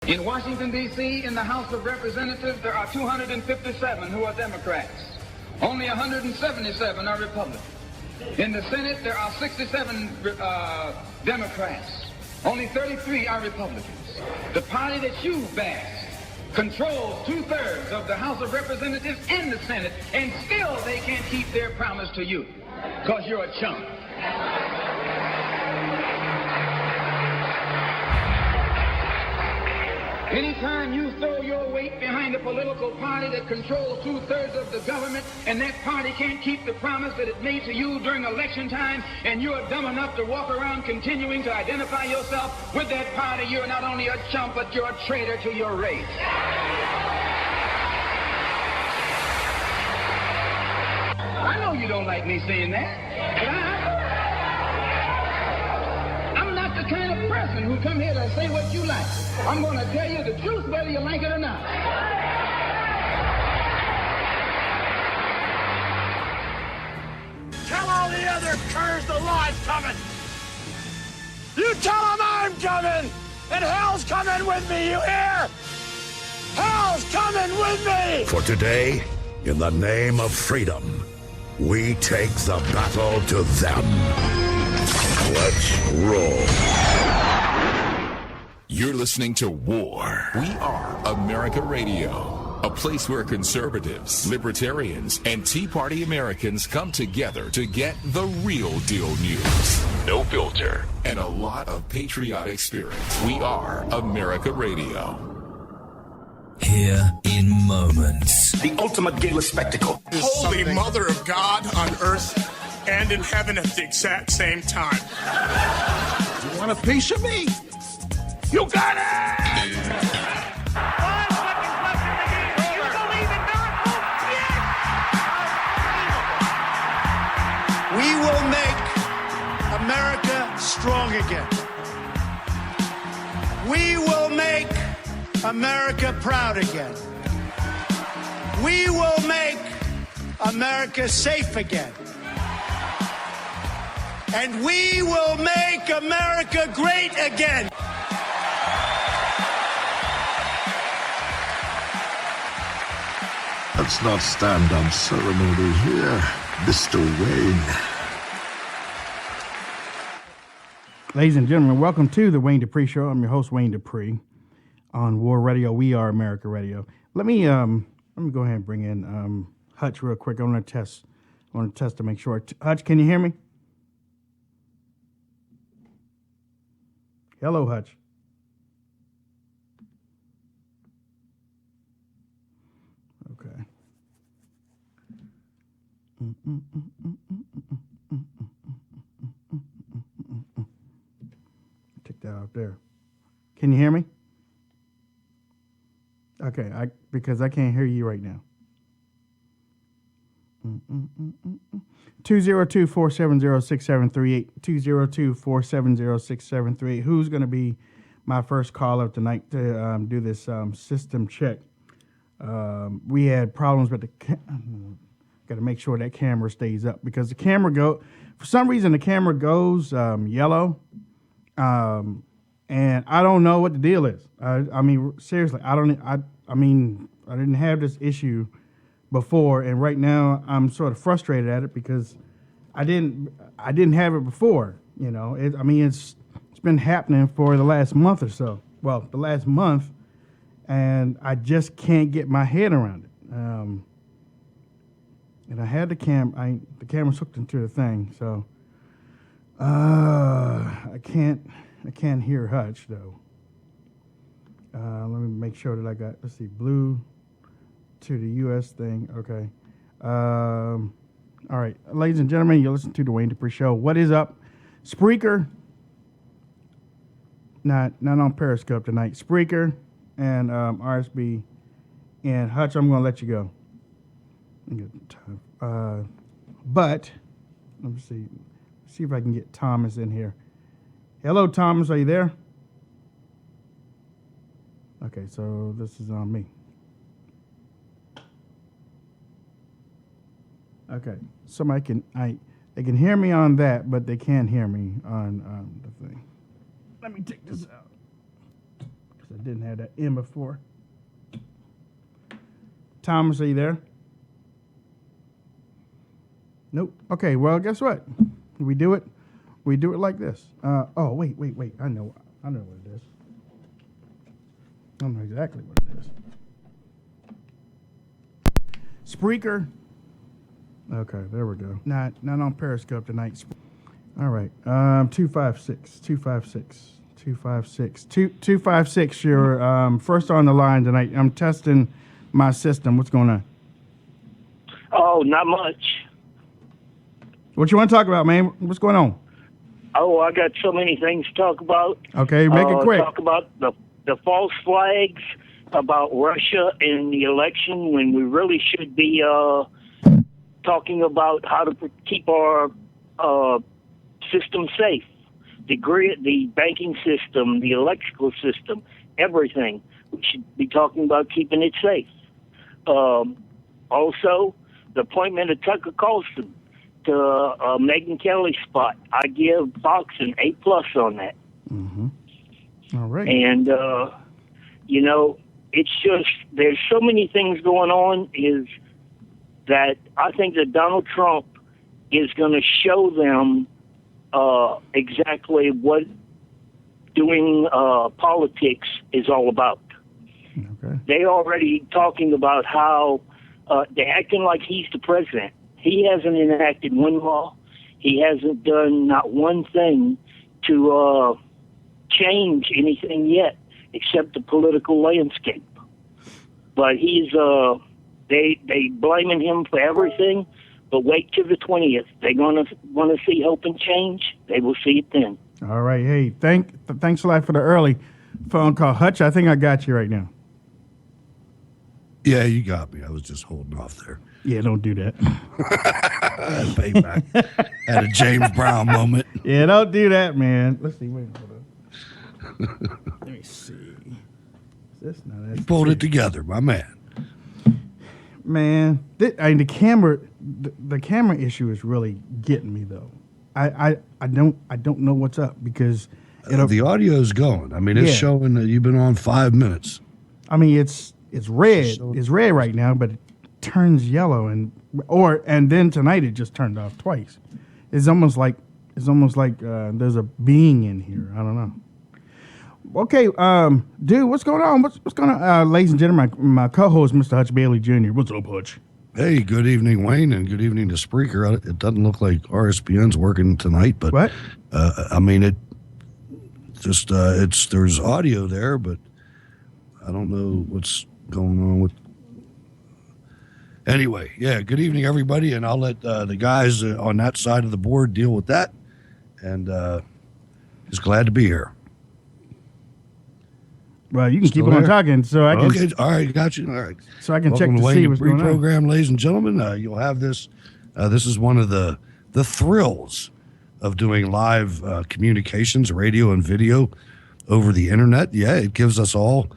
In Washington, D.C., in the House of Representatives, there are 257 who are Democrats. Only 177 are Republicans. In the Senate, there are 67 Democrats. Only 33 are Republicans. The party that you bash controls 2/3 of the House of Representatives and the Senate, and still they can't keep their promise to you, because you're a chump. Anytime you throw your weight behind a political party that controls 2/3 of the government, and that party can't keep the promise that it made to you during election time, and you're dumb enough to walk around continuing to identify yourself with that party, you're not only a chump, but you're a traitor to your race. I know you don't like me saying that, but I'm not the kind of person who come here to say what you like. I'm going to tell you the truth whether you like it or not. Tell all the other curs the law's coming. You tell them I'm coming, and hell's coming with me, you hear? Hell's coming with me! For today, in the name of freedom, we take the battle to them. Let's roll. You're listening to War. We are America Radio, a place where conservatives, libertarians, and Tea Party Americans come together to get the real deal news. No filter, and a lot of patriotic spirit. We are America Radio. Here in moments. The ultimate gala spectacle. Holy Mother of God on earth and in heaven at the exact same time. You want a piece of me? You got it! 5 seconds left in the game. Do you believe in miracles? Yes! We will make America strong again. We will make America proud again. We will make America safe again. And we will make America great again. Let's not stand on ceremony here, Mr. Wayne. Ladies and gentlemen, welcome to the Wayne Dupree Show. I'm your host, Wayne Dupree, on War Radio. We are America Radio. Let me go ahead and bring in Hutch real quick. I want to test to make sure. Hutch, can you hear me? Hello, Hutch. Okay. Take that out there. Can you hear me? Okay, because I can't hear you right now. 202-470-6738. 202-470-6738. Who's going to be my first caller tonight to do this system check? We had problems with the got to make sure that camera stays up, because the camera for some reason the camera goes yellow, and I don't know what the deal is. I mean, seriously, I didn't have this issue before, and right now I'm sort of frustrated at it because I didn't have it before. You know, it's been happening for the last month or so. Well, the last month, and I just can't get my head around it. And I had the camera's hooked into the thing, so I can't hear Hutch though. Let me make sure that I got, let's see, blue to the U.S. thing. Okay. All right, ladies and gentlemen, you listen to the Wayne Dupree Show. What is up? Spreaker, not on Periscope tonight. Spreaker and RSB and Hutch. I'm going to let you go. But let me see if I can get Thomas in here. Hello, Thomas. Are you there? Okay, so this is on me. Okay, somebody they can hear me on that, but they can't hear me on the thing. Let me take this out. I didn't have that in before. Thomas, are you there? Nope. Okay, well, guess what? We do it like this. Oh, wait. I know what it is. I know exactly what it is. Spreaker. Okay, there we go. Not on Periscope tonight. All right. 256. You're first on the line tonight. I'm testing my system. What's going on? Oh, not much. What you want to talk about, man? What's going on? Oh, I got so many things to talk about. Okay, make it quick. Talk about the false flags, about Russia in the election, when we really should be talking about how to keep our system safe. The grid, the banking system, the electrical system, everything. We should be talking about keeping it safe. Also, the appointment of Tucker Carlson to Megyn Kelly's spot. I give Fox an A+ on that. Mm-hmm. All right. And, it's just, there's so many things going on is that I think that Donald Trump is going to show them exactly what doing politics is all about. Okay. They already talking about how they're acting like he's the president. He hasn't enacted one law. He hasn't done not one thing to change anything yet, except the political landscape. But he's they blaming him for everything. But wait till the 20th. They're gonna want to see hope and change. They will see it then. All right. Hey, thanks a lot for the early phone call, Hutch. I think I got you right now. Yeah, you got me. I was just holding off there. Yeah, don't do that. Payback. Had a James Brown moment. Yeah, don't do that, man. Let's see. Wait, hold on. Let me see. Is this? No, that's Pulled it together, my man. Man, the camera issue is really getting me though. I don't know what's up because the audio's going. I mean, it's showing that you've been on 5 minutes. I mean, it's red. It's red right now, but it turns yellow and then tonight it just turned off twice. It's almost like there's a being in here. I don't know. Okay, dude, what's going on? What's going on, ladies and gentlemen? My co-host, Mr. Hutch Bailey Jr. What's up, Hutch? Hey, good evening, Wayne, and good evening to Spreaker. It doesn't look like RSPN's working tonight, but what? I mean, it just there's audio there, but I don't know what's going on with. Anyway, yeah, good evening, everybody, and I'll let the guys on that side of the board deal with that, and just glad to be here. Well, you can keep on talking, so I can. Okay, all right, got you. All right, so I can Welcome check to see what's going on. Program, ladies and gentlemen. You'll have this. This is one of the thrills of doing live communications, radio and video over the internet. Yeah, it gives us all.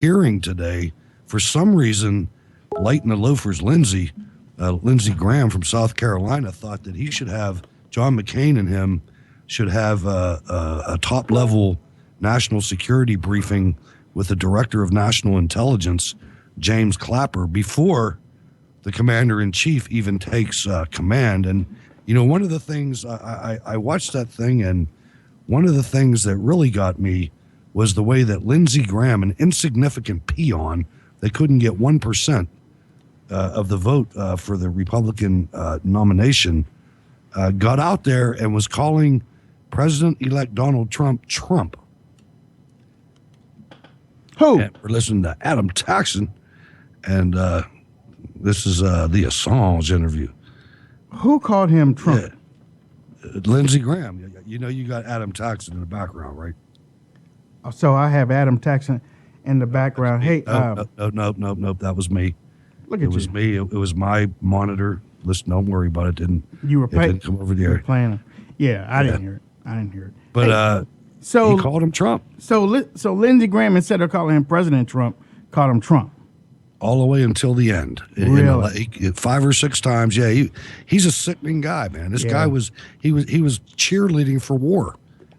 Hearing today, for some reason, Light and the Loafers Lindsey Graham from South Carolina thought that he should have John McCain and him should have a top level national security briefing with the director of national intelligence, James Clapper, before the commander in chief even takes command. And one of the things I watched that thing, and one of the things that really got me was the way that Lindsey Graham, an insignificant peon that couldn't get 1% of the vote for the Republican nomination, got out there and was calling President-elect Donald Trump Trump. Who? And we're listening to Adam Taxon, and this is the Assange interview. Who called him Trump? Yeah. Lindsey Graham. You know you got Adam Taxon in the background, right? So I have Adam Taxon in the background. Hey, No, that was me. Look at It was me. It was my monitor. Listen, don't worry about it. It didn't come over the air. Playing. Yeah, I didn't hear it. But hey, so he called him Trump. So Lindsey Graham, instead of calling him President Trump, called him Trump. All the way until the end. Really? 5 or 6 times. Yeah, he's a sickening guy, man. This guy was cheerleading for war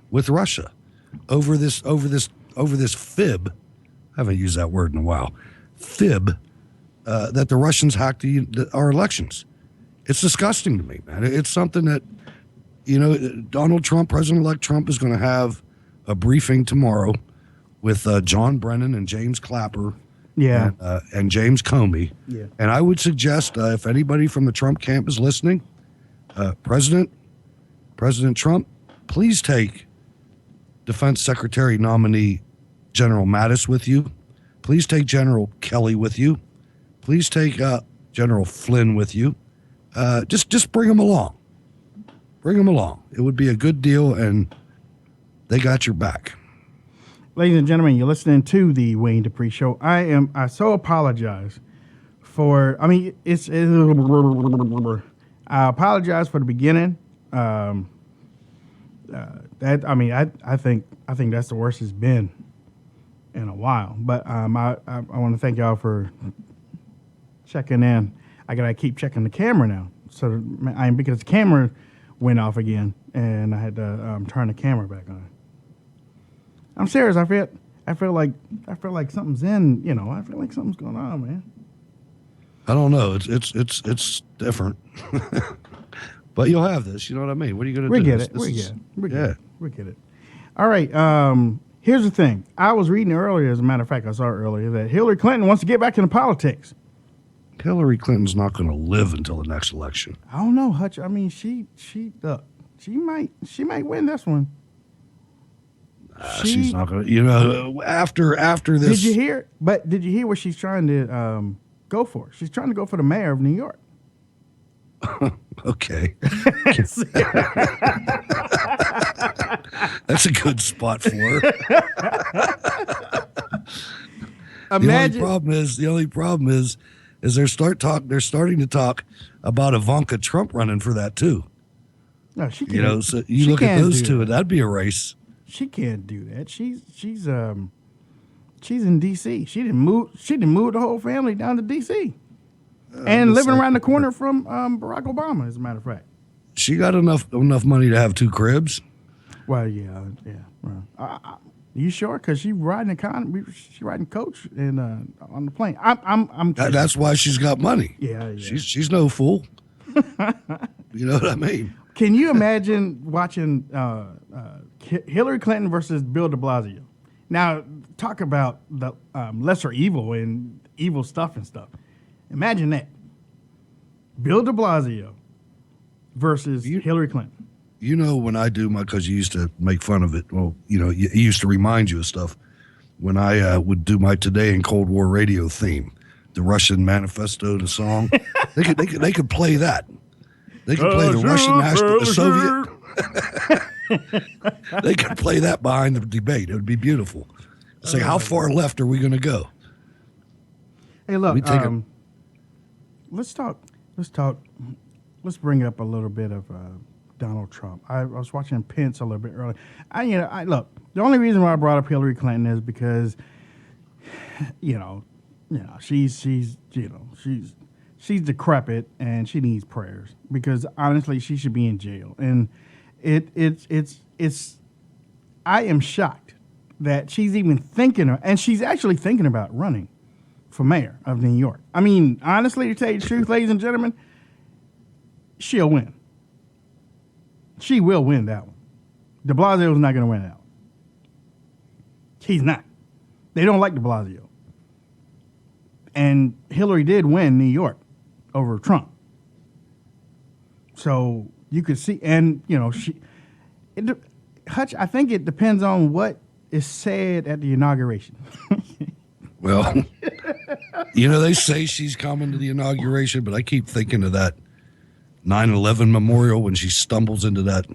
with Russia over this fib. I haven't used that word in a while. Fib that the Russians hacked our elections. It's disgusting to me, man. It's something that, Donald Trump, President-elect Trump, is going to have a briefing tomorrow with John Brennan and James Clapper. Yeah. And James Comey. Yeah. And I would suggest if anybody from the Trump camp is listening, President Trump, please take Defense Secretary nominee General Mattis with you. Please take General Kelly with you. Please take General Flynn with you. Just bring them along. Bring them along. It would be a good deal, and they got your back. Ladies and gentlemen, you're listening to the Wayne Dupree Show. I so apologize for. I mean, I apologize for the beginning. I think that's the worst it's been in a while. But I want to thank y'all for checking in. I gotta keep checking the camera now, because the camera went off again, and I had to turn the camera back on. I'm serious. I feel like something's in. I feel like something's going on, man. I don't know. It's different, but you'll have this. You know what I mean? What are you going to do? We get it. All right. Here's the thing. I was reading earlier. As a matter of fact, I saw earlier that Hillary Clinton wants to get back into politics. Hillary Clinton's not going to live until the next election. I don't know, Hutch. I mean, she might win this one. She's not going to, after this. Did you hear? But did you hear what she's trying to go for? She's trying to go for the mayor of New York. Okay. That's a good spot for her. Imagine. The only problem is they're starting to talk about Ivanka Trump running for that too. No, she can't. So you look at those two, and that'd be a race. She can't do that. She's in D.C. She didn't move the whole family down to D.C. and living around the corner from Barack Obama, as a matter of fact. She got enough money to have 2 cribs. Well, yeah. You sure? Because she's riding coach and on the plane. I'm. That's why she's got money. Yeah. She's no fool. You know what I mean? Can you imagine watching Hillary Clinton versus Bill de Blasio? Now, talk about the lesser evil and evil stuff and stuff. Imagine that. Bill de Blasio versus Hillary Clinton. You know, when I do because you used to make fun of it. Well, it used to remind you of stuff. When I would do my Today in Cold War radio theme, the Russian Manifesto, the song, they could play that. They could play the Russian the Soviet. They could play that behind the debate. It would be beautiful. Say, how far left are we going to go? Hey, look. Let's talk. Let's bring up a little bit of Donald Trump. I was watching Pence a little bit earlier. Look. The only reason why I brought up Hillary Clinton is because, she's decrepit and she needs prayers because honestly she should be in jail. And I am shocked that she's even thinking and she's actually thinking about running for mayor of New York. I mean, honestly, to tell you the truth, ladies and gentlemen, she'll win. She will win that one. De Blasio's not going to win that one. He's not. They don't like de Blasio. And Hillary did win New York. over Trump. So you could see, and Hutch, I think it depends on what is said at the inauguration. Well, they say she's coming to the inauguration, but I keep thinking of that 9/11 memorial when she stumbles into that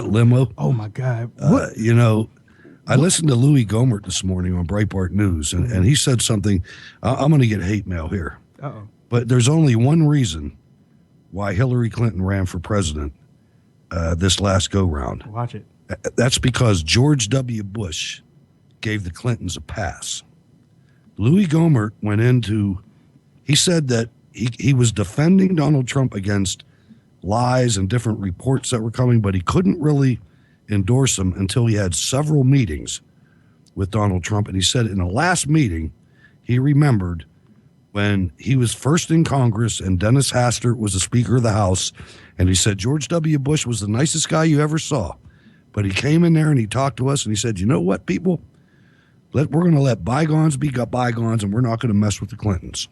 limo. Oh my God! I listened to Louis Gohmert this morning on Breitbart News, and he said something. I'm going to get hate mail here. Uh-oh. But there's only one reason why Hillary Clinton ran for president this last go-round. Watch it. That's because George W. Bush gave the Clintons a pass. Louis Gohmert he said that he was defending Donald Trump against lies and different reports that were coming, but he couldn't really endorse him until he had several meetings with Donald Trump. And he said in the last meeting, he remembered when he was first in Congress and Dennis Hastert was the Speaker of the House. And he said, George W. Bush was the nicest guy you ever saw. But he came in there and he talked to us and he said, you know what, people? We're going to let bygones be bygones, and we're not going to mess with the Clintons.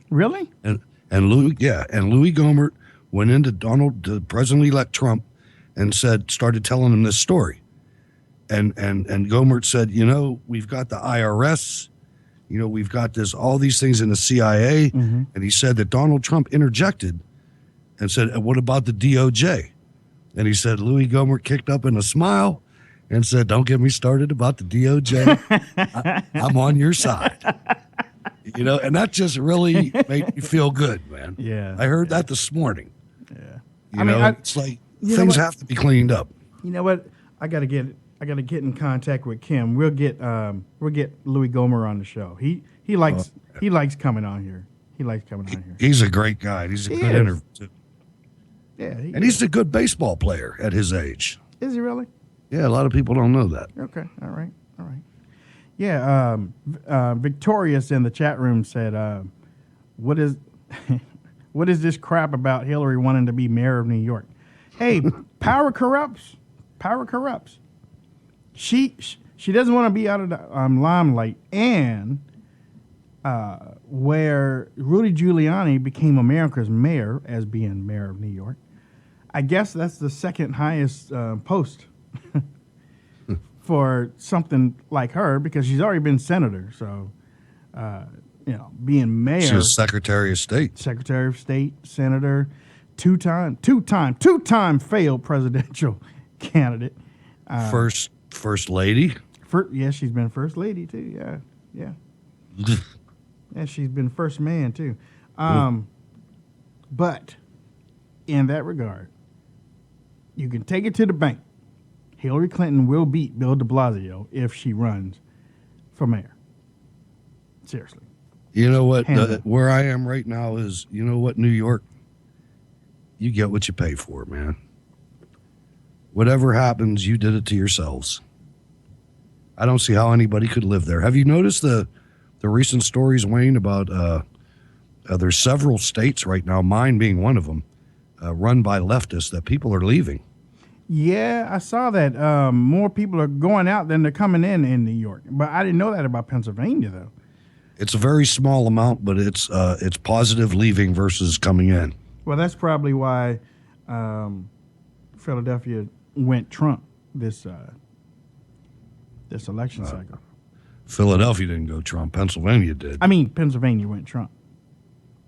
Really? And Louis Gohmert went into President-elect Trump and started telling him this story. And Gohmert said, we've got the IRS, we've got all these things in the CIA. Mm-hmm. And he said that Donald Trump interjected and said, what about the DOJ? And he said, Louis Gohmert kicked up in a smile and said, don't get me started about the DOJ. I'm on your side. And that just really made me feel good, man. Yeah. I heard that this morning. Yeah. It's like things have to be cleaned up. You know what? I gotta get in contact with Kim. We'll get Louis Gohmert on the show. He likes coming on here. He likes coming on here. He's a great guy. He's a good interview too. Yeah. And he's a good baseball player at his age. Is he really? Yeah, a lot of people don't know that. Okay. All right. Yeah. Victorious in the chat room said, what is this crap about Hillary wanting to be mayor of New York? Hey, power corrupts. Power corrupts. She doesn't want to be out of the limelight. And where Rudy Giuliani became America's mayor as being mayor of New York, I guess that's the second highest post for something like her, because she's already been senator. So, being mayor. She was Secretary of State. Secretary of State, senator, two-time failed presidential candidate. First lady. Yeah, she's been first lady too. Yeah. Yeah, she's been first man too. But in that regard, you can take it to the bank. Hillary Clinton will beat Bill de Blasio if she runs for mayor. Seriously. You know what? Where I am right now is, New York, you get what you pay for, man. Whatever happens, you did it to yourselves. I don't see how anybody could live there. Have you noticed the recent stories, Wayne, about there's several states right now, mine being one of them, run by leftists, that people are leaving? Yeah, I saw that. More people are going out than they're coming in New York. But I didn't know that about Pennsylvania, though. It's a very small amount, but it's positive leaving versus coming in. Well, that's probably why Philadelphia went Trump this election cycle. Philadelphia didn't go Trump. Pennsylvania did. I mean, Pennsylvania went Trump.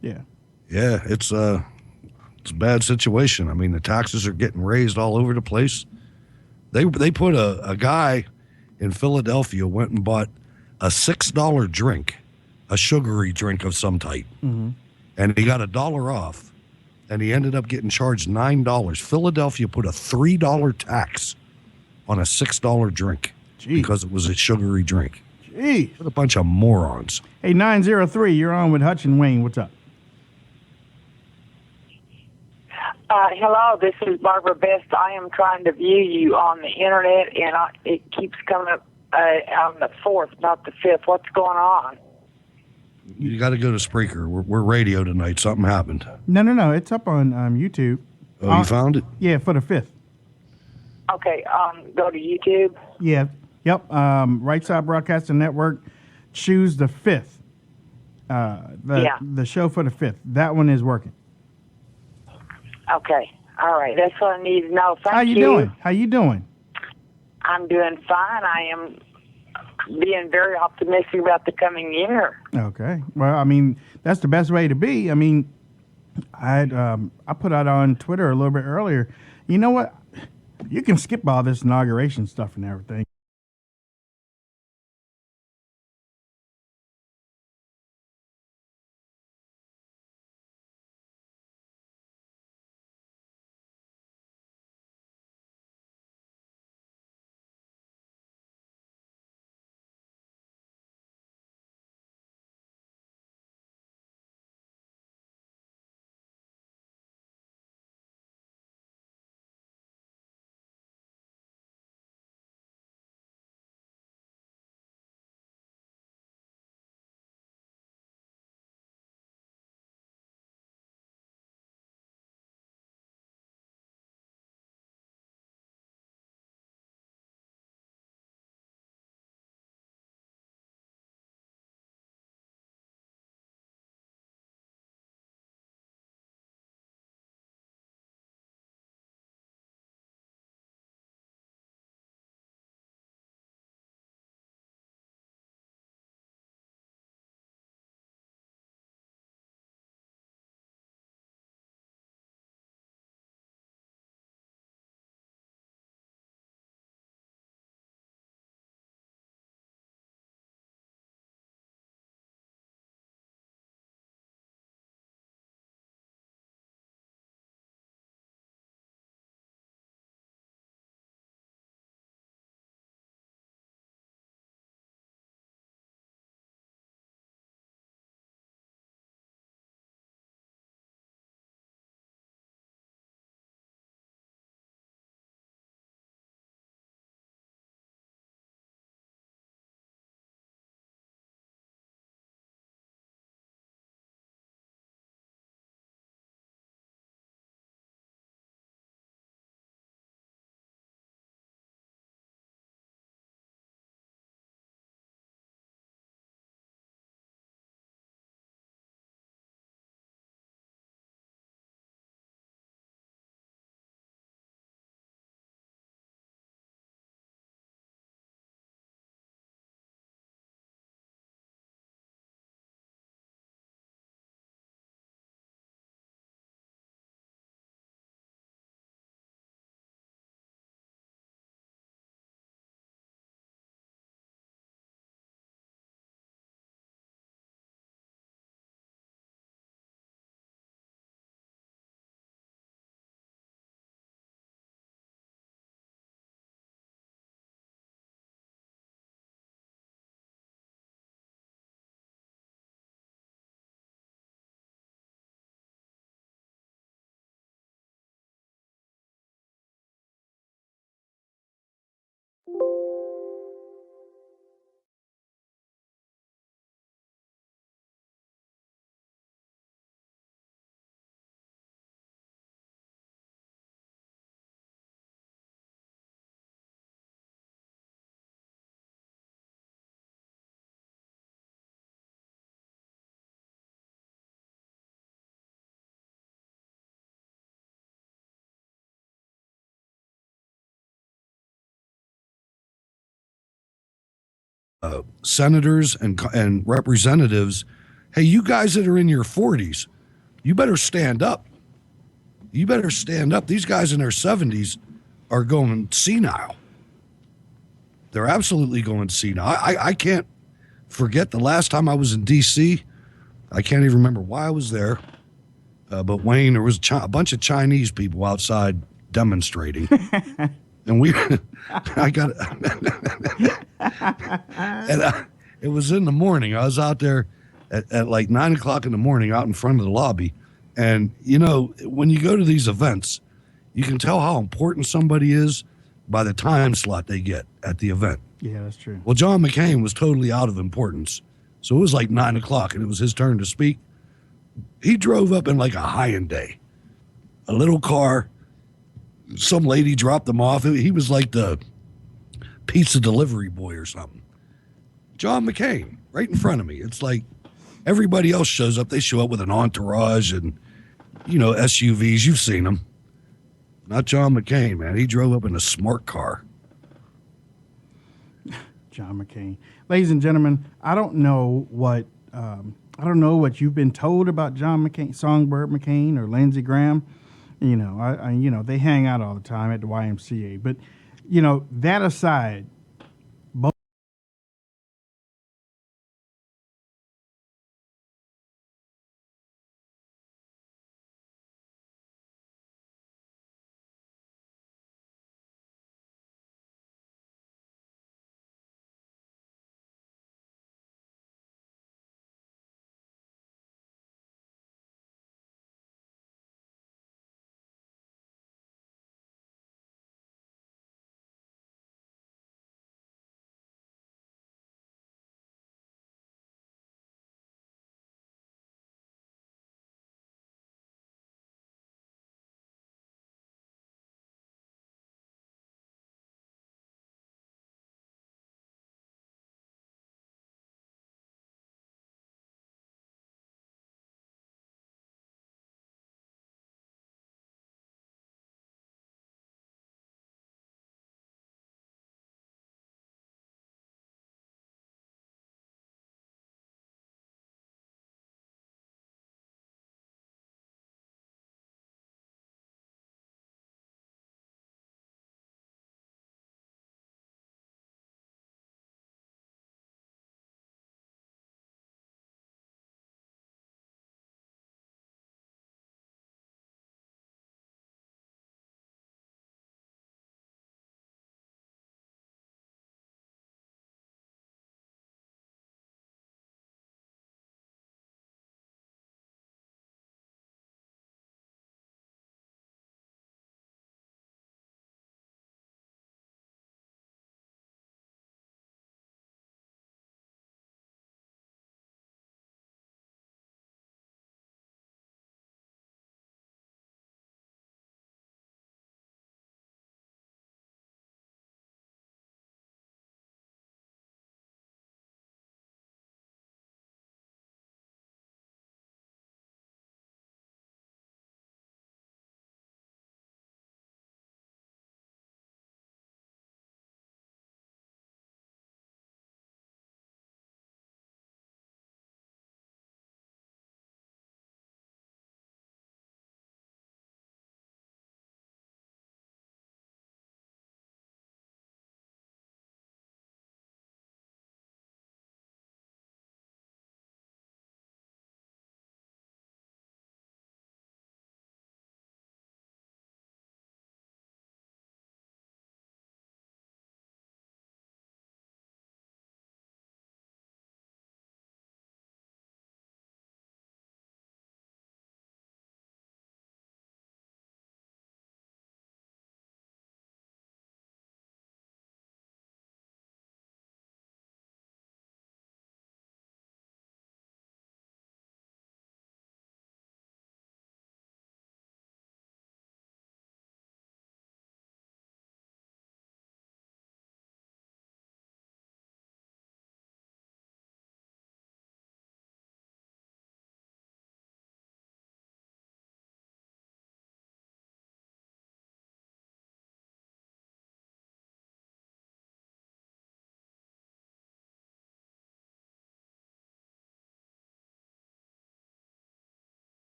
Yeah. Yeah, it's a bad situation. I mean, the taxes are getting raised all over the place. They put a guy in Philadelphia went and bought a $6 drink, a sugary drink of some type, mm-hmm. and he got $1 off, and he ended up getting charged $9. Philadelphia put a $3 tax on a $6 drink. Jeez. Because it was a sugary drink. Jeez. What a bunch of morons. Hey, 903, you're on with Hutch and Wayne. What's up? Hello, this is Barbara Best. I am trying to view you on the internet, and it keeps coming up on the 4th, not the 5th. What's going on? You got to go to Spreaker. We're radio tonight. Something happened. No. It's up on YouTube. Oh, you found it? Yeah, for the 5th. Okay, go to YouTube. Yeah. Yep. Right Side Broadcasting Network. Choose the 5th. The show for the 5th. That one is working. Okay. All right. That's what I need to know. Thank How you doing? How you doing? I'm doing fine. I am being very optimistic about the coming year. Okay. Well, I mean, that's the best way to be. I mean, I put out on Twitter a little bit earlier. You know what? You can skip all this inauguration stuff and everything. Senators and representatives, hey, you guys that are in your 40s, you better stand up. You better stand up. These guys in their 70s are going senile. They're absolutely going senile. I can't forget the last time I was in D.C. I can't even remember why I was there. But Wayne, there was a bunch of Chinese people outside demonstrating. And I got, and it was in the morning. I was out there at like 9 o'clock in the morning out in front of the lobby. And, you know, when you go to these events, you can tell how important somebody is by the time slot they get at the event. Yeah, that's true. Well, John McCain was totally out of importance. So it was like 9 o'clock and it was his turn to speak. He drove up in like a Hyundai, a little car. Some lady dropped him off. He was like the pizza delivery boy or something. John McCain, right in front of me. It's like everybody else shows up. They show up with an entourage and, SUVs. You've seen them. Not John McCain, man. He drove up in a smart car. John McCain. Ladies and gentlemen, I don't know what you've been told about John McCain, Songbird McCain, or Lindsey Graham. They hang out all the time at the YMCA. But that aside,